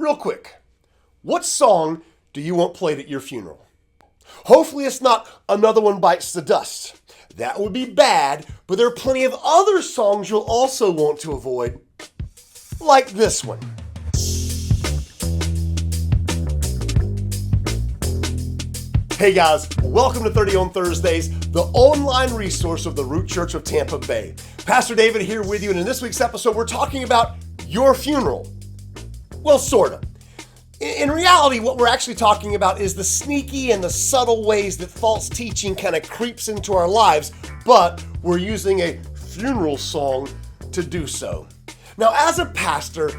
Real quick, what song do you want played at your funeral? Hopefully it's not Another One Bites the Dust. That would be bad, but there are plenty of other songs you'll also want to avoid, like this one. Hey guys, welcome to 30 on Thursdays, the online resource of the Root Church of Tampa Bay. Pastor David here with you, and in this week's episode, we're talking about your funeral. Well, sort of. In reality, what we're actually talking about is the sneaky and the subtle ways that false teaching kind of creeps into our lives, but we're using a funeral song to do so. Now, as a pastor,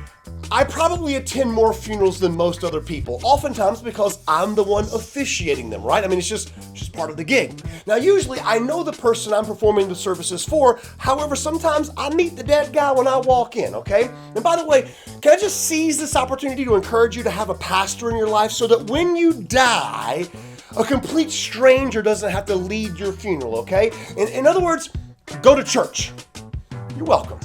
I probably attend more funerals than most other people, oftentimes because I'm the one officiating them, right? I mean, it's just part of the gig. Now, usually I know the person I'm performing the services for. However, sometimes I meet the dead guy when I walk in, okay? And by the way, can I just seize this opportunity to encourage you to have a pastor in your life so that when you die, a complete stranger doesn't have to lead your funeral, okay? In other words, go to church. You're welcome.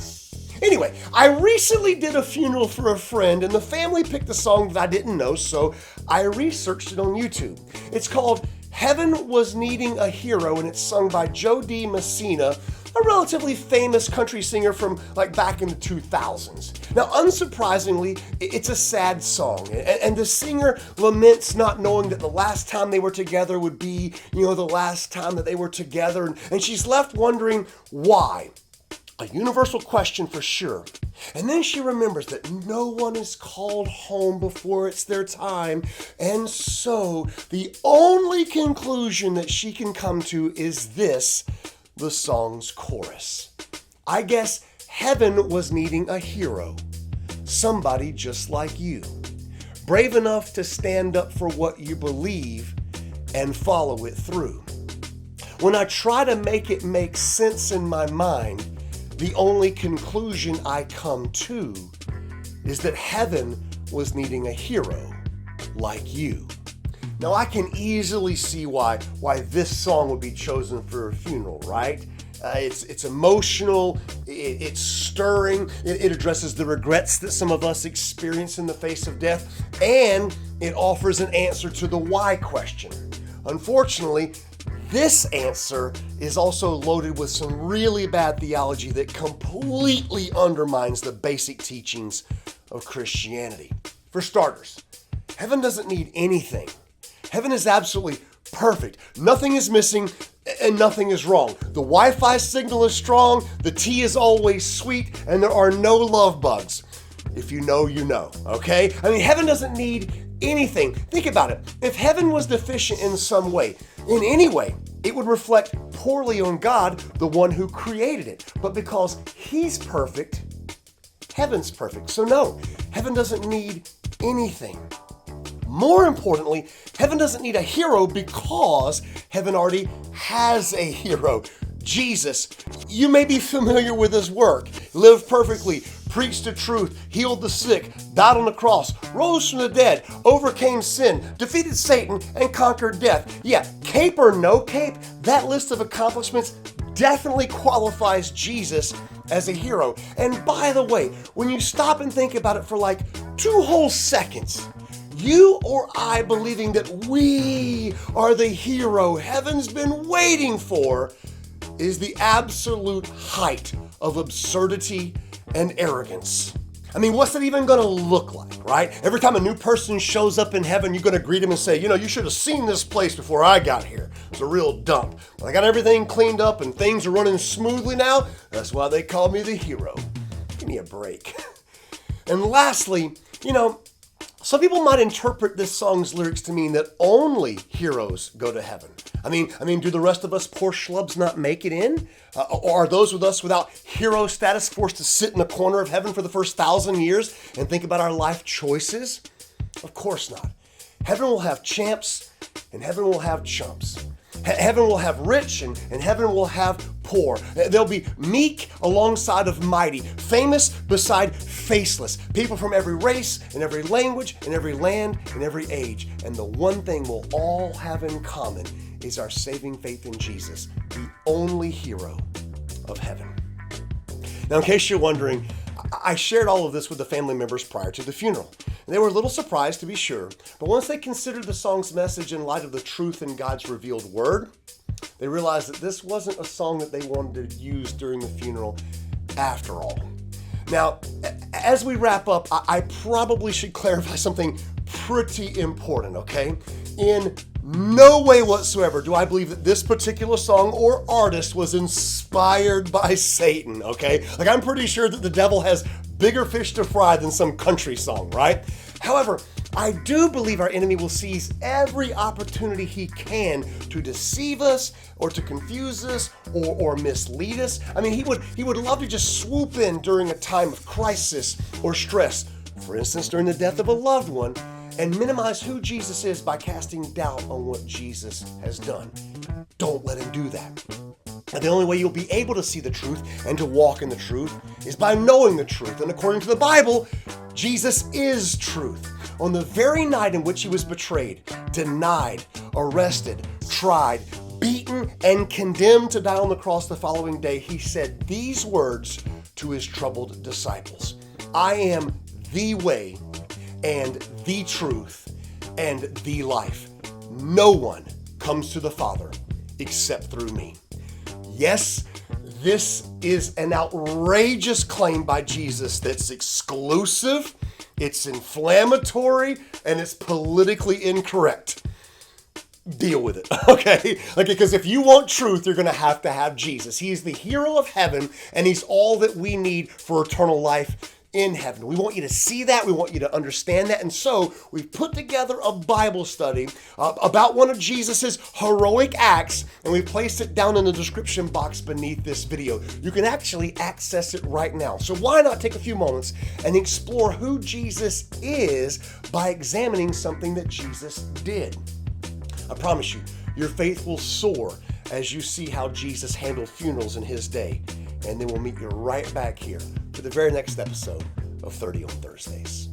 Anyway, I recently did a funeral for a friend, and the family picked a song that I didn't know, so I researched it on YouTube. It's called Heaven Was Needing a Hero, and it's sung by Joe D. Messina, a relatively famous country singer from back in the 2000s. Now, unsurprisingly, it's a sad song, and the singer laments not knowing that the last time they were together would be, the last time that they were together, and she's left wondering why. A universal question for sure. And then she remembers that no one is called home before it's their time. And so the only conclusion that she can come to is this, the song's chorus. I guess heaven was needing a hero, somebody just like you, brave enough to stand up for what you believe and follow it through. When I try to make it make sense in my mind, the only conclusion I come to is that heaven was needing a hero like you. Now, I can easily see why this song would be chosen for a funeral, right? It's emotional, it's stirring, it addresses the regrets that some of us experience in the face of death, and it offers an answer to the why question. Unfortunately, this answer is also loaded with some really bad theology that completely undermines the basic teachings of Christianity. For starters, heaven doesn't need anything. Heaven is absolutely perfect. Nothing is missing and nothing is wrong. The Wi-Fi signal is strong, the tea is always sweet, and there are no love bugs. If you know, you know, okay? I mean, heaven doesn't need anything. Think about it. If heaven was deficient in some way, in any way, it would reflect poorly on God, the one who created it. But because He's perfect, heaven's perfect. So no, heaven doesn't need anything. More importantly, heaven doesn't need a hero because heaven already has a hero. Jesus. You may be familiar with His work. Lived perfectly, preached the truth, healed the sick, died on the cross, rose from the dead, overcame sin, defeated Satan, and conquered death. Yeah, cape or no cape, that list of accomplishments definitely qualifies Jesus as a hero. And by the way, when you stop and think about it for 2 whole seconds, you or I believing that we are the hero heaven's been waiting for is the absolute height of absurdity and arrogance. I mean, what's it even going to look like, right? Every time a new person shows up in heaven, you're going to greet him and say, you should have seen this place before I got here. It's a real dump. But I got everything cleaned up and things are running smoothly now. That's why they call me the hero. Give me a break. And lastly, some people might interpret this song's lyrics to mean that only heroes go to heaven. I mean, do the rest of us poor schlubs not make it in? Or are those with us without hero status forced to sit in a corner of heaven for the first 1,000 years and think about our life choices? Of course not. Heaven will have champs and heaven will have chumps. Heaven will have rich and heaven will have poor. They'll be meek alongside of mighty, famous beside faceless, people from every race and every language and every land and every age. And the one thing we'll all have in common is our saving faith in Jesus, the only hero of heaven. Now, in case you're wondering, I shared all of this with the family members prior to the funeral. And they were a little surprised, to be sure, but once they considered the song's message in light of the truth in God's revealed word, they realized that this wasn't a song that they wanted to use during the funeral after all. Now, as we wrap up, I probably should clarify something pretty important, okay? In no way whatsoever do I believe that this particular song or artist was inspired by Satan, okay? Like, I'm pretty sure that the devil has bigger fish to fry than some country song, right? However, I do believe our enemy will seize every opportunity he can to deceive us or to confuse us or mislead us. I mean, he would love to just swoop in during a time of crisis or stress, for instance, during the death of a loved one, and minimize who Jesus is by casting doubt on what Jesus has done. Don't let him do that. And the only way you'll be able to see the truth and to walk in the truth is by knowing the truth. And according to the Bible, Jesus is truth. On the very night in which he was betrayed, denied, arrested, tried, beaten, and condemned to die on the cross the following day, he said these words to his troubled disciples: I am the way and the truth and the life. No one comes to the Father except through me. Yes, this is an outrageous claim by Jesus that's exclusive, it's inflammatory, and it's politically incorrect. Deal with it, okay? Like, because if you want truth, you're going to have Jesus. He's the hero of heaven, and he's all that we need for eternal life in heaven. We want you to see that. We want you to understand that. And so we've put together a Bible study about one of Jesus's heroic acts, and we placed it down in the description box beneath this video. You can actually access it right now. So why not take a few moments and explore who Jesus is by examining something that Jesus did? I promise you, your faith will soar as you see how Jesus handled funerals in his day. And then we'll meet you right back here for the very next episode of 30 on Thursdays.